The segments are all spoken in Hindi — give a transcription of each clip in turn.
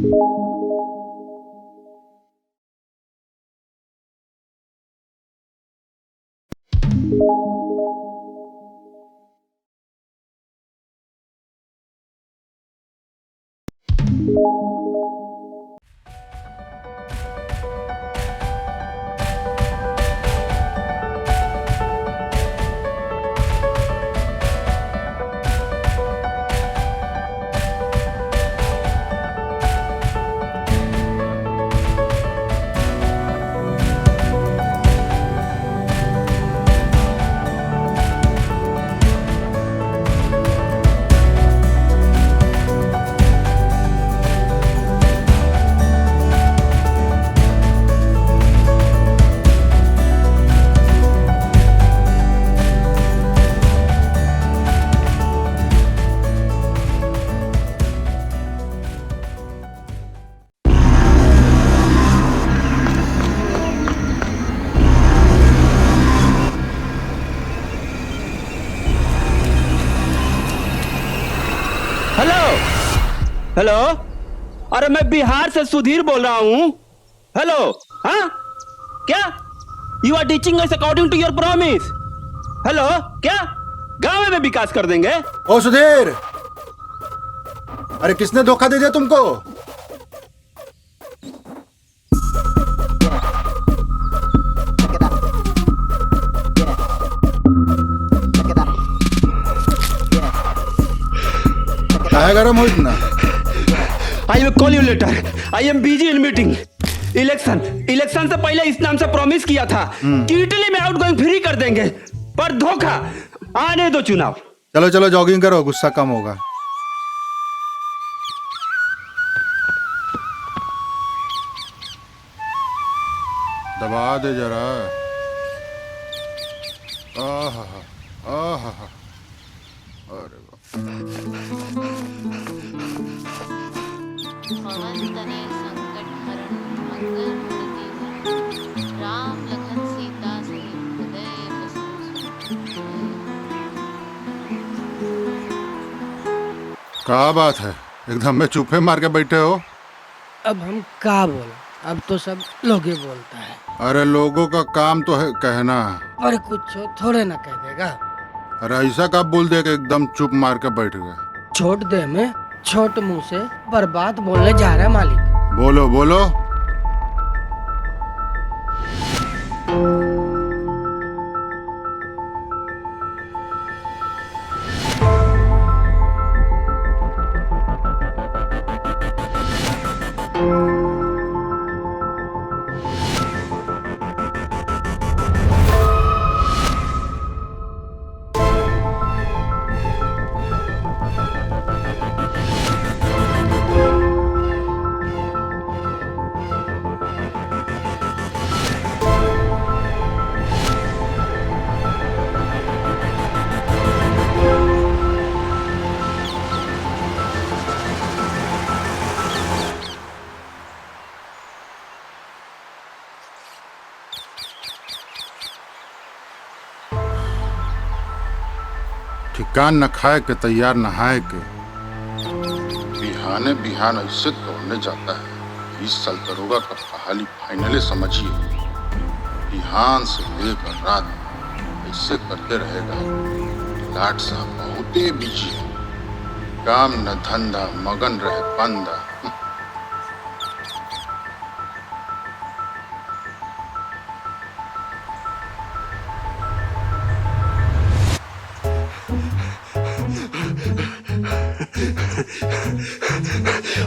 हेलो, अरे मैं बिहार से सुधीर बोल रहा हूँ। हेलो, हाँ क्या? You are teaching us according to your promise. Hello, क्या गाँव में विकास कर देंगे? ओ सुधीर, अरे किसने धोखा दे दिया तुमको? काहे गरम हो इतना? I will call you later. I am busy in meeting. Election से पहले इस नाम से प्रॉमिस किया था कि इटली में आउटगोइंग फ्री कर देंगे, पर धोखा। आने दो चुनाव। चलो चलो जॉगिंग करो, गुस्सा कम होगा। दबा दे जरा। आहा आहा, अरे पवन तनय संकट हरण मंगल मूर्ति धरण राम लखन सीता सहित हृदय बसु। क्या बात है, एकदम में चुप्पे मार के बैठे हो? अब हम क्या बोले, अब तो सब लोग ही बोलता है। अरे लोगों का काम तो है कहना, और कुछ थोड़े ना कह देगा। अरे ऐसा कब बोल दिया कि एकदम चुप मार के बैठ गए? छोट दे में छोट मुंह से बर्बाद बोलने जा रहा है मालिक। बोलो बोलो। ठिकान न खाए के तैयार नहाए के। बिहाने बिहान ऐसे दौड़ने जाता है। इस साल दरोगा का बहाली फाइनली समझिए। बिहान से लेकर रात ऐसे करते रहेगा। लाट साहब बहुत ही बिजी है, काम न धंधा, मगन रहे बंदा।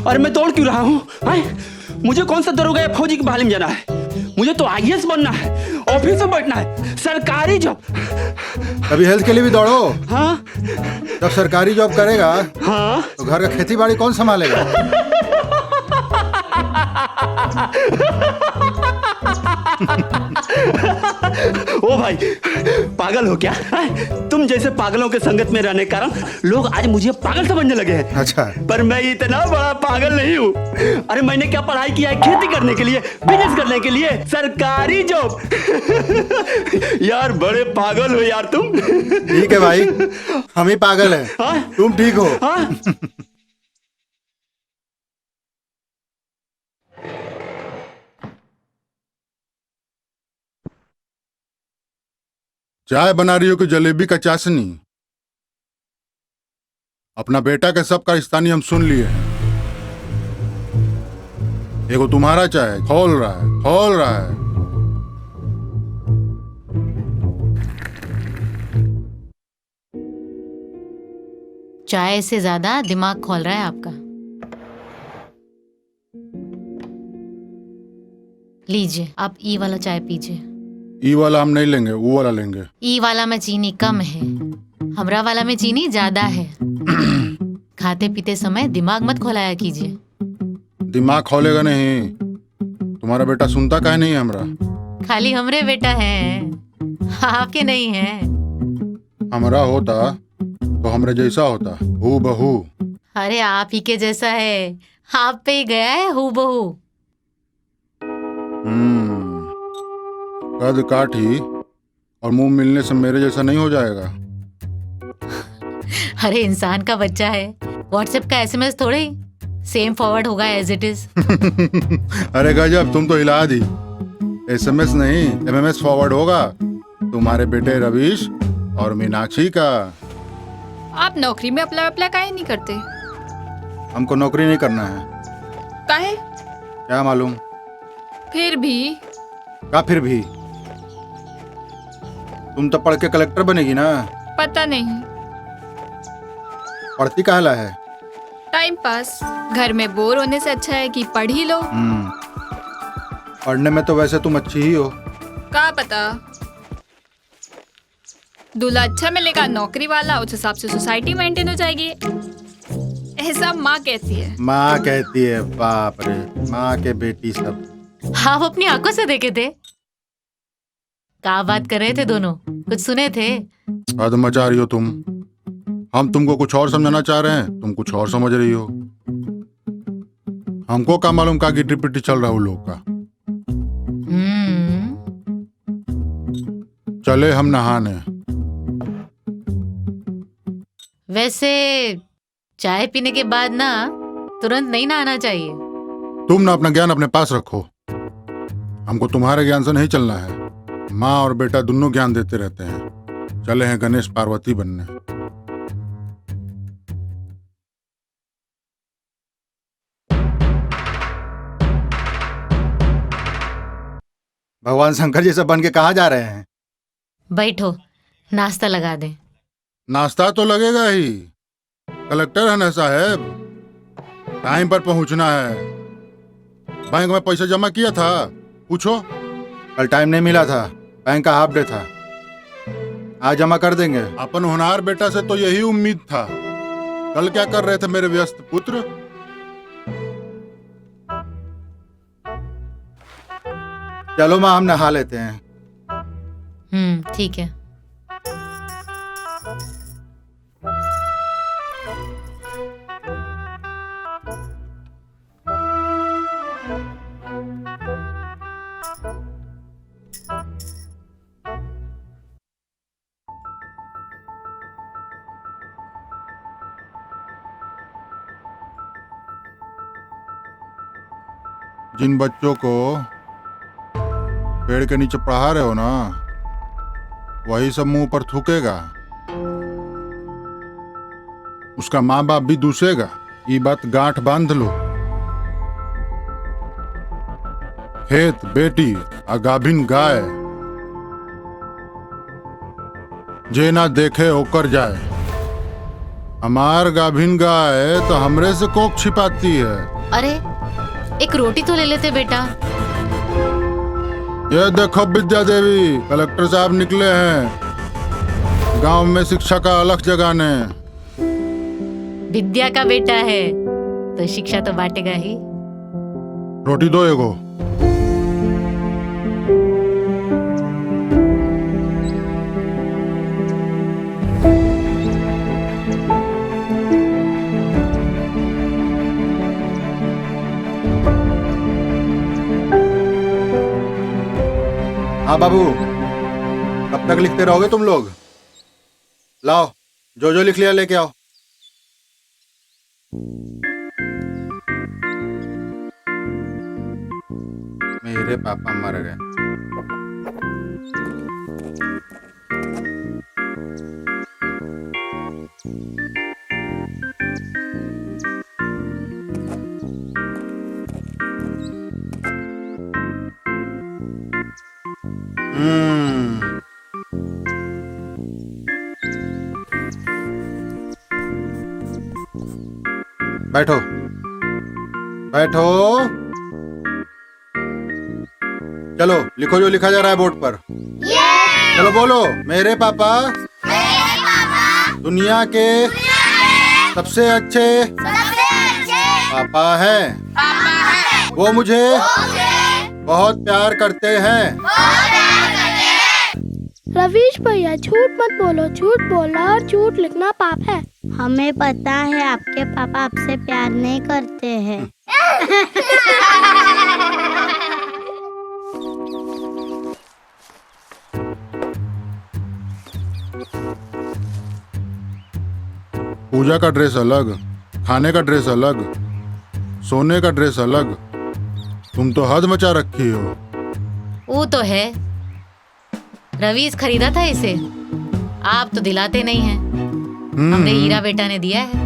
और मैं दौड़ क्यों रहा हूँ? मुझे कौन सा दरोगा या फौजी की बहाली में जाना है? मुझे तो आईएएस बनना है, ऑफिस में बैठना है, सरकारी जॉब। कभी हेल्थ के लिए भी दौड़ो। हाँ, जब सरकारी जॉब करेगा हाँ, तो घर का खेती बाड़ी कौन संभालेगा? ओ भाई, पागल हो क्या? तुम जैसे पागलों के संगत में रहने के कारण लोग आज मुझे पागल समझने लगे हैं। अच्छा, पर मैं इतना बड़ा पागल नहीं हूँ। अरे मैंने क्या पढ़ाई किया है? खेती करने के लिए, बिजनेस करने के लिए, सरकारी जॉब। यार बड़े पागल हो यार तुम। ठीक है भाई, हम ही पागल हैं। हाँ? तुम ठीक हो। हाँ? चाय बना रही हो कि जलेबी का चाशनी? अपना बेटा के सब कारस्तानी हम सुन लिए हैं। एगो तुम्हारा चाय खोल रहा है। चाय से ज्यादा दिमाग खोल रहा है आपका। लीजिए, आप ई वाला चाय पीजिए। ई वाला हम नहीं लेंगे, वो वाला लेंगे। ई वाला में चीनी कम है, हमरा वाला में चीनी ज्यादा है। खाते पीते समय दिमाग मत खोलाया कीजिए। दिमाग खोलेगा नहीं। तुम्हारा बेटा सुनता काहे नहीं है हमरा? खाली हमरे बेटा है, आपके नहीं है। हमरा होता तो हमरे जैसा होता, हू बहू। अरे आप ही के जैसा है, आप पे ही गया है हूबहू। कद काठी और मुंह मिलने से मेरे जैसा नहीं हो जाएगा। अरे इंसान का बच्चा है, व्हाट्सएप का एसएमएस थोड़े ही सेम फॉरवर्ड होगा एज इट इज। अरे गजब, तुम तो हिला दी। एसएमएस नहीं, एमएमएस फॉरवर्ड होगा तुम्हारे बेटे रवीश और मीनाक्षी का। आप नौकरी में अप्लाई काहे नहीं करते? हमको नौकरी नहीं करना है। काहे? क्या मालूम। फिर भी का फिर भी? तुम तो पढ़ के कलेक्टर बनेगी ना। पता नहीं, पढ़ती कहला है? Time pass. घर में बोर होने से अच्छा है कि पढ़ ही लो। पढ़ने में तो वैसे तुम अच्छी ही हो। का पता, दूल्हा अच्छा मिलेगा नौकरी वाला, उस हिसाब से सोसाइटी मेंटेन हो जाएगी, ऐसा माँ कहती है। माँ कहती है? बाप रे, माँ के बेटी सब। आप अपनी आंखों से देखे थे? क्या बात कर रहे थे दोनों? कुछ सुने थे? हद मचा रही हो तुम। हम तुमको कुछ और समझाना चाह रहे हैं, तुम कुछ और समझ रही हो। हमको क्या मालूम का गिट्टी पिट्टी चल रहा है उन लोग का। चले हम नहाने। वैसे चाय पीने के बाद ना तुरंत नहीं नहाना चाहिए। तुम ना अपना ज्ञान अपने पास रखो, हमको तुम्हारे ज्ञान से नहीं चलना है। माँ और बेटा दोनों ज्ञान देते रहते हैं। चले हैं गणेश पार्वती बनने। भगवान शंकर जी से बन के कहाँ जा रहे हैं? बैठो, नाश्ता लगा दे। नाश्ता तो लगेगा ही, कलेक्टर है ना साहब, टाइम पर पहुंचना है। बैंक में पैसा जमा किया था, पूछो। कल टाइम नहीं मिला था, बैंक का हाफ डे था। आज जमा कर देंगे। अपन होनहार बेटा से तो यही उम्मीद था। कल क्या कर रहे थे मेरे व्यस्त पुत्र? चलो माँ, हम नहा लेते हैं। ठीक है। जिन बच्चों को पेड़ के नीचे पढ़ा रहे हो ना, वही सब मुंह पर थूकेगा, उसका माँ बाप भी दूसेगा। ये बात गांठ बांध लो। खेत बेटी और गाभिन गाय, जे ना देखे ओकर जाए। हमार गाभिन गाय तो हमरे से कोक छिपाती है। अरे एक रोटी तो ले लेते बेटा। ये देखो विद्या देवी, कलेक्टर साहब निकले हैं गांव में शिक्षा का अलख जगाने। विद्या का बेटा है तो शिक्षा तो बांटेगा ही। रोटी दो एगो। हाँ बाबू, कब तक लिखते रहोगे तुम लोग? लाओ, जो जो लिख लिया लेके आओ। मेरे पापा मर गए। बैठो बैठो। चलो लिखो जो लिखा जा रहा है बोर्ड पर। चलो बोलो। मेरे पापा दुनिया के सबसे अच्छे पापा हैं। वो मुझे बहुत प्यार करते हैं। रवीश भैया झूठ मत बोलो, झूठ बोलना और झूठ लिखना पाप है। हमें पता है आपके पापा आपसे प्यार नहीं करते हैं। पूजा का ड्रेस अलग, खाने का ड्रेस अलग, सोने का ड्रेस अलग। तुम तो हद मचा रखी हो। वो तो है, रवीश खरीदा था इसे, आप तो दिलाते नहीं हैं। हमने हीरा बेटा ने दिया है।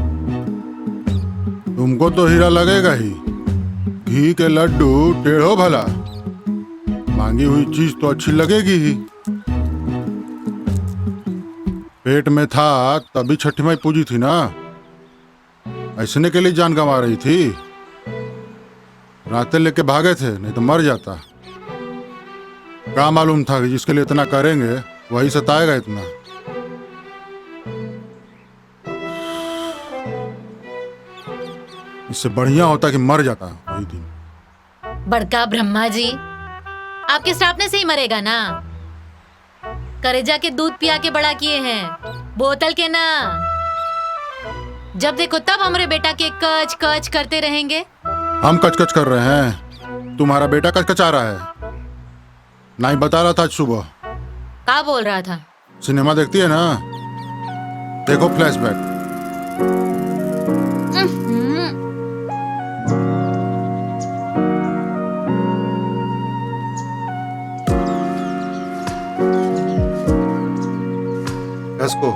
तुमको तो हीरा लगेगा ही। घी के लड्डू टेढ़ो भला, मांगी हुई चीज तो अच्छी लगेगी ही। पेट में था तभी छठी माई पूजी थी ना, ऐसने के लिए जान गंवा रही थी। रातें लेके भागे थे, नहीं तो मर जाता। क्या मालूम था कि जिसके लिए इतना करेंगे वही सताएगा इतना। इससे बढ़िया होता कि मर जाता वही दिन। बड़का ब्रह्मा जी, आपके श्रापने से ही मरेगा ना। करेजा के दूध पिया के बड़ा किए हैं, बोतल के ना। जब देखो तब हमारे बेटा के कच कच करते रहेंगे। हम कचकच कर रहे हैं, तुम्हारा बेटा कचकचा रहा है। नहीं बता रहा था आज सुबह। क्या बोल रहा था? सिनेमा देखती है ना, देखो फ्लैशबैक। इसको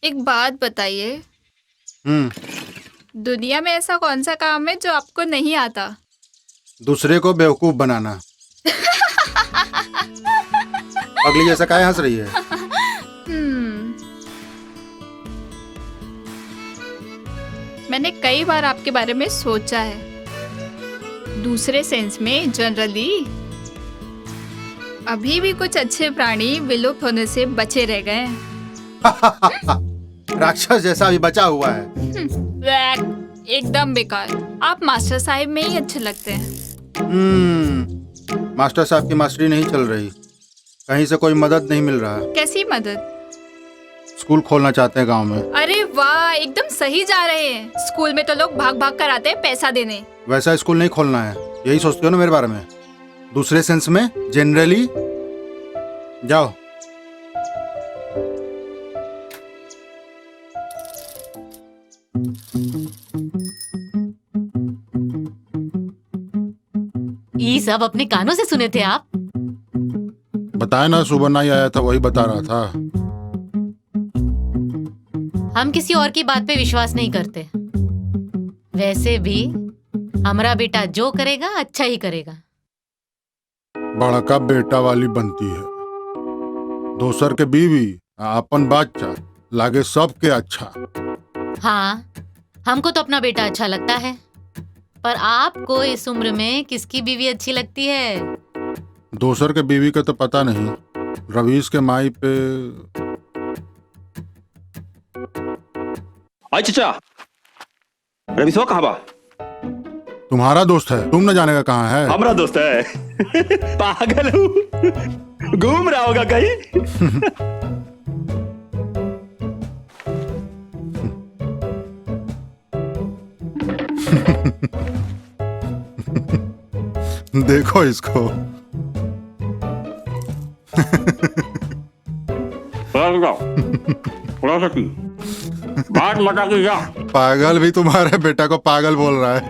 एक बात बताइए, दुनिया में ऐसा कौन सा काम है जो आपको नहीं आता? दूसरे को बेवकूफ बनाना। अगली जैसा काहे हंस रही है? मैंने कई बार आपके बारे में सोचा है। दूसरे सेंस में जनरली अभी भी कुछ अच्छे प्राणी विलुप्त होने से बचे रह गए हैं। राक्षस जैसा भी बचा हुआ है। एकदम बेकार। आप मास्टर साहिब में ही अच्छे लगते हैं। मास्टर साहब की मास्टरी नहीं चल रही, कहीं से कोई मदद नहीं मिल रहा। कैसी मदद? स्कूल खोलना चाहते हैं गांव में। अरे वाह, एकदम सही जा रहे हैं। स्कूल में तो लोग भाग भाग कर आते हैं पैसा देने। वैसा स्कूल नहीं खोलना है, यही सोचते हो ना मेरे बारे में? दूसरे सेंस में जनरली जाओ। ये सब अपने कानों से सुने थे आप? बताया ना, सुबह नहीं आया था, वही बता रहा था। हम किसी और की बात पे विश्वास नहीं करते। वैसे भी हमारा बेटा जो करेगा अच्छा ही करेगा। बड़का बेटा वाली बनती है, दोसर के बीवी अपन बच्चा लागे सबके अच्छा। हाँ, हमको तो अपना बेटा अच्छा लगता है, पर आपको इस उम्र में किसकी बीवी अच्छी लगती है? दोसर के बीवी का तो पता नहीं, रवीश के माई पे। अच्छा, रवीशवा कहाँ बा? तुम्हारा दोस्त है, तुम न जाने का कहाँ है। हमारा दोस्त है। पागल हूँ, घूम रहा होगा कहीं। देखो इसको। बात मत कीजिए। पागल भी तुम्हारे बेटा को पागल बोल रहा है।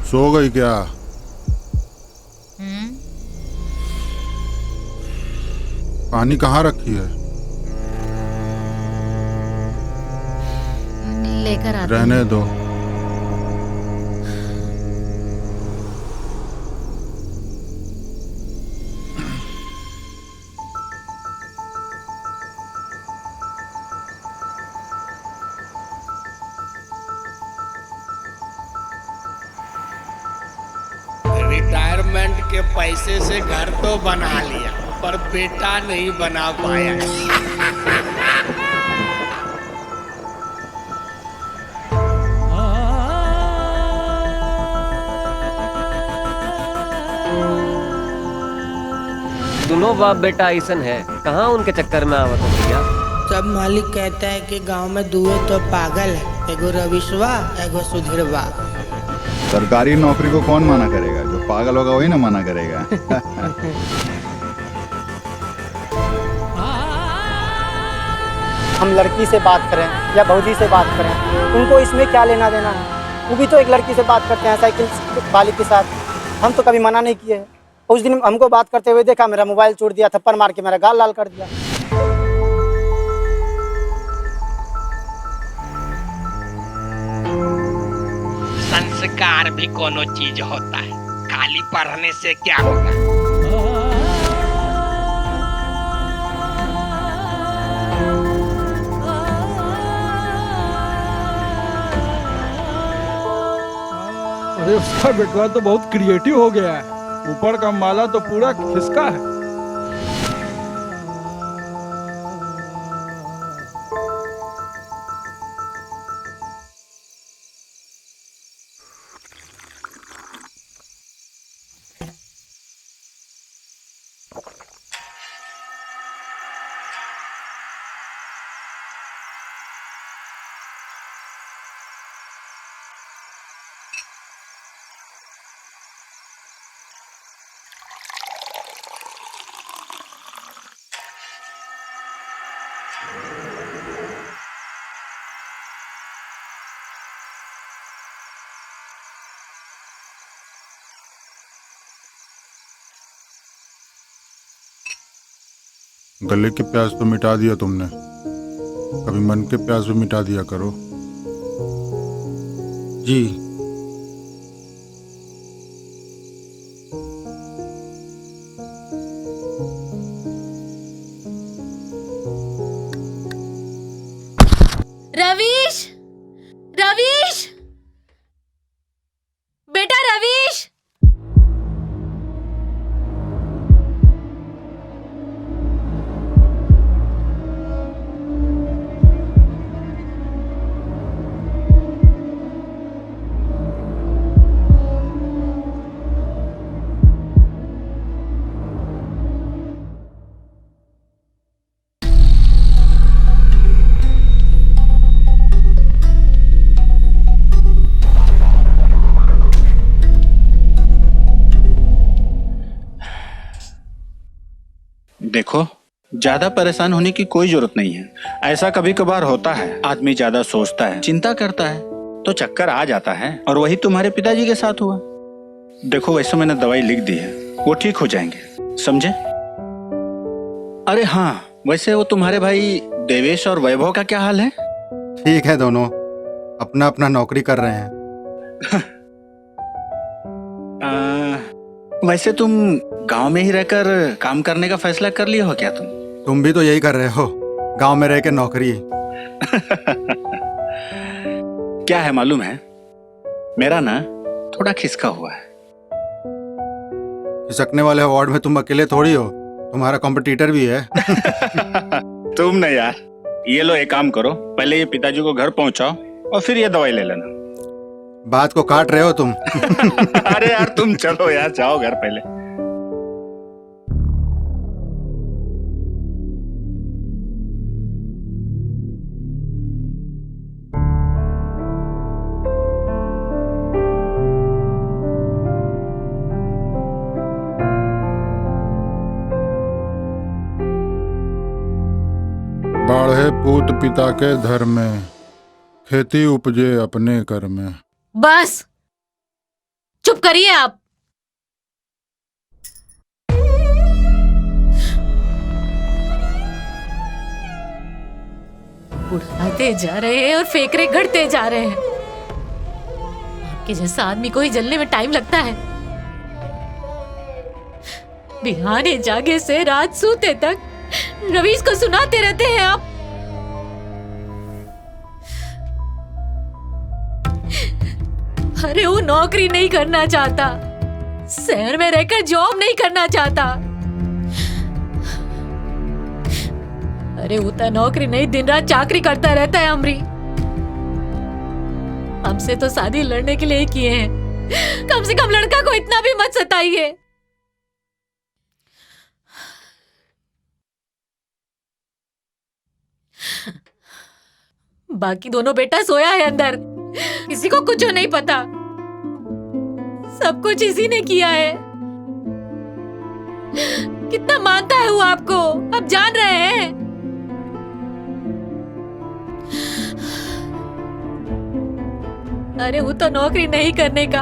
सो गई क्या? पानी कहाँ रखी है? लेकर आते रहने हैं। दो। रिटायरमेंट के पैसे से घर तो बना लिया पर बेटा नहीं बना पाया। दोनों बाप बेटा ऐसन है, कहाँ उनके चक्कर में आवत है भैया। सब मालिक कहता है कि गांव में दुए तो पागल है, एगो रविशवा एगो सुधीरवा। सरकारी नौकरी को कौन मना करेगा? जो पागल होगा वही ना मना करेगा। हम लड़की से बात करें या भौजी से बात करें, उनको इसमें क्या लेना देना है? वो भी तो एक लड़की से बात करते हैं साइकिल वाली के साथ। हम तो कभी मना नहीं किए। उस दिन हमको बात करते हुए देखा, मेरा मोबाइल छोड़ दिया, थप्पड़ मार के मेरा गाल लाल कर दिया। संस्कार भी कोनो चीज होता है, खाली पढ़ने से क्या होगा। अरे उसका बेटवा तो बहुत क्रिएटिव हो गया है, ऊपर का माला तो पूरा खिसका है। गले के प्यास तो मिटा दिया तुमने, कभी मन के प्यास भी मिटा दिया करो जी। रवीश, रवीश, बेटा रवीश। देखो, ज्यादा परेशान होने की कोई जरूरत नहीं है। ऐसा कभी कभार होता है, आदमी ज्यादा सोचता है, चिंता करता है तो चक्कर आ जाता है, और वही तुम्हारे पिताजी के साथ हुआ। देखो, वैसे मैंने दवाई लिख दी है, वो ठीक हो जाएंगे, समझे? अरे हाँ, वैसे वो तुम्हारे भाई देवेश और वैभव का क्या हाल है? ठीक है, दोनों अपना अपना नौकरी कर रहे हैं। वैसे तुम गांव में ही रहकर काम करने का फैसला कर लिया हो क्या तुम? तुम भी तो यही कर रहे हो, गांव में रह के नौकरी। क्या है मालूम है, मेरा ना थोड़ा खिसका हुआ है। खिसकने वाले वार्ड में तुम अकेले थोड़ी हो, तुम्हारा कॉम्पिटिटर भी है। तुम नहीं यार, ये लो एक काम करो, पहले ये पिताजी को घर पहुंचाओ और फिर ये दवाई ले लेना। बात को काट रहे हो तुम। अरे यार तुम चलो यार, जाओ घर पहले। बाढ़े पूत पिता के धर में, खेती उपजे अपने कर में। बस चुप करिए आप। बुढ़ाते जा रहे हैं और फेकरे गढ़ते जा रहे हैं। आपके जैसा आदमी को ही जलने में टाइम लगता है। बिहाने जागे से रात सोते तक रवीश को सुनाते रहते हैं आप। अरे वो नौकरी नहीं करना चाहता, शहर में रहकर जॉब नहीं करना चाहता। अरे वो तो नौकरी नहीं, दिन रात चाकरी करता रहता है। अमरी, हमसे तो शादी लड़ने के लिए ही किए हैं। कम से कम लड़का को इतना भी मत सताइए। बाकी दोनों बेटा सोया है अंदर, किसी को कुछ नहीं पता। सब कुछ इसी ने किया है। कितना मानता है वो आपको, आप जान रहे हैं। अरे वो तो नौकरी नहीं करने का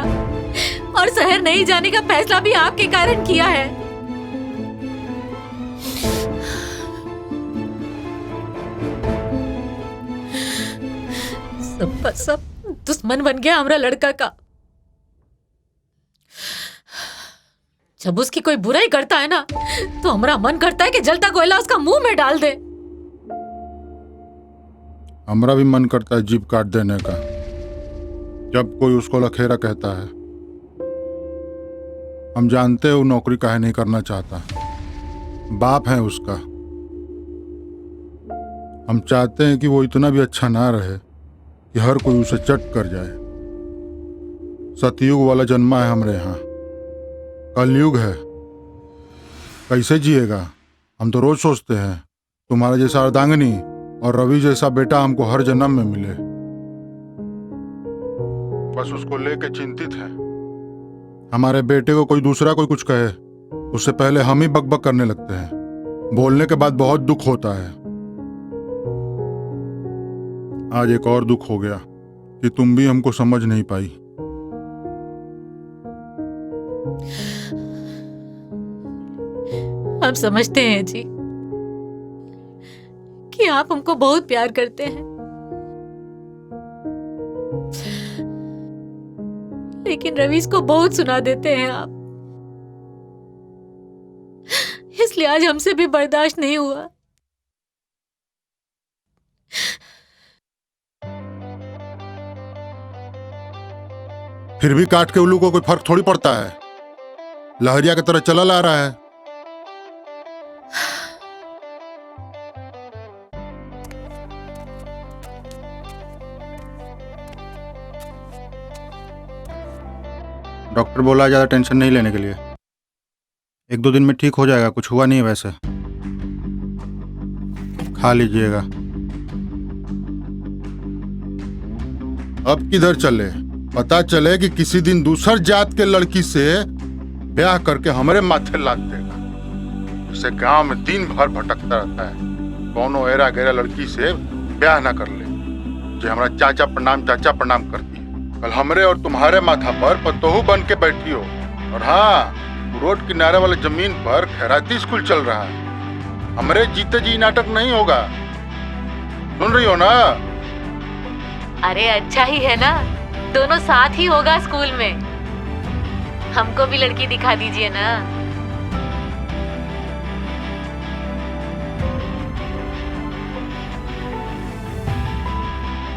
और शहर नहीं जाने का फैसला भी आपके कारण किया है। सब दुश्मन बन गया हमारा लड़का का। जब उसकी कोई बुराई करता है ना, तो हमारा मन करता है कि जलता कोयला उसका मुंह में डाल दे। हमारा भी मन करता है जीभ काट देने का जब कोई उसको लखेरा कहता है। हम जानते हैं वो नौकरी काहे नहीं करना चाहता, बाप है उसका। हम चाहते हैं कि वो इतना भी अच्छा ना रहे कि हर कोई उसे चट कर जाए। सतयुग वाला जन्मा है हमारे यहाँ, कलयुग है, कैसे जिएगा। हम तो रोज सोचते हैं तुम्हारा जैसा अर्धांगिनी और रवि जैसा बेटा हमको हर जन्म में मिले। बस उसको लेके चिंतित है। हमारे बेटे को कोई दूसरा कोई कुछ कहे, उससे पहले हम ही बकबक करने लगते हैं। बोलने के बाद बहुत दुख होता है। आज एक और दुख हो गया कि तुम भी हमको समझ नहीं पाई। हम समझते हैं जी कि आप हमको बहुत प्यार करते हैं, लेकिन रवीश को बहुत सुना देते हैं आप। इसलिए आज हमसे भी बर्दाश्त नहीं हुआ। फिर भी काट के उल्लू को कोई फर्क थोड़ी पड़ता है, लहरिया की तरह चला ला रहा है। डॉक्टर बोला ज्यादा टेंशन नहीं लेने के लिए, 1-2 दिन में ठीक हो जाएगा, कुछ हुआ नहीं है वैसे। खा लीजिएगा। अब किधर चले, पता चले कि किसी दिन दूसर जात के लड़की से ब्याह करके हमारे माथे लाद देगा। इसे गांव में दिन भर भटकता रहता है, कौनो एरा गैरा लड़की से ब्याह ना कर ले जो हमारा चाचा प्रणाम करती है। कल हमरे और तुम्हारे माथा पर पतोहू बन के बैठी हो। और हाँ, रोड किनारे वाले जमीन पर खैराती स्कूल चल रहा है। हमरे जीते जी नाटक नहीं होगा, सुन रही हो ना? अरे अच्छा ही है ना, दोनों साथ ही होगा स्कूल में। हमको भी लड़की दिखा दीजिए ना।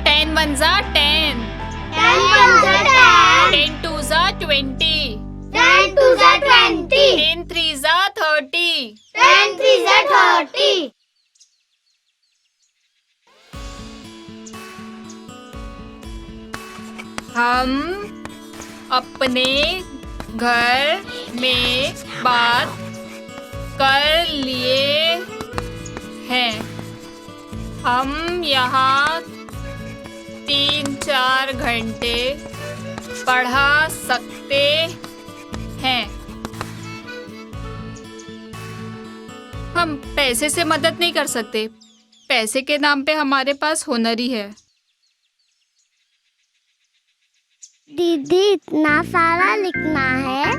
टेन 1 जा 10, 10 2 जा 20, 10 2 जा 20, 10 3 जा 30, 10 3 जा 30। हम अपने घर में बात कर लिए हैं। हम यहाँ 3-4 घंटे पढ़ा सकते हैं। हम पैसे से मदद नहीं कर सकते, पैसे के नाम पे हमारे पास हुनर ही है। दीदी इतना सारा लिखना है?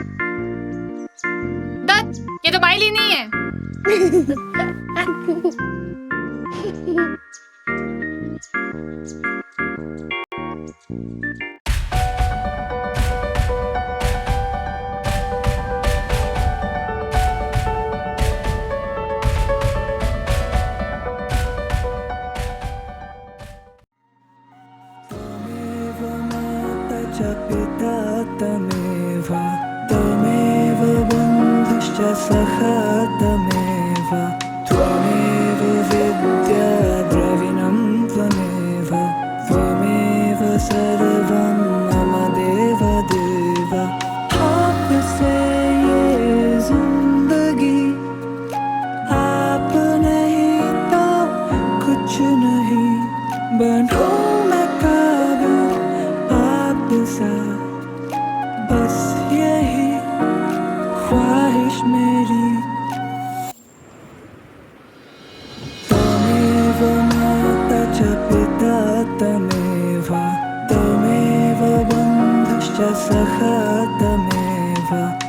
दत्त, ये तो बाइल ही नहीं है। पिता तमेव त्वमेव बन्धुश्च सखा तमेव त्वमेव विद्या द्रविणं त्वमेव त्वमेव सर्वं मम देव देव आपसे ये जिंदगी आप नहीं तो कुछ नहीं बनूं मैं काबू सा बस यही ख्वाहिश मेरी त्वमेव माता च पिता तमेव त्वमेव बन्धुश्च सखा तमेव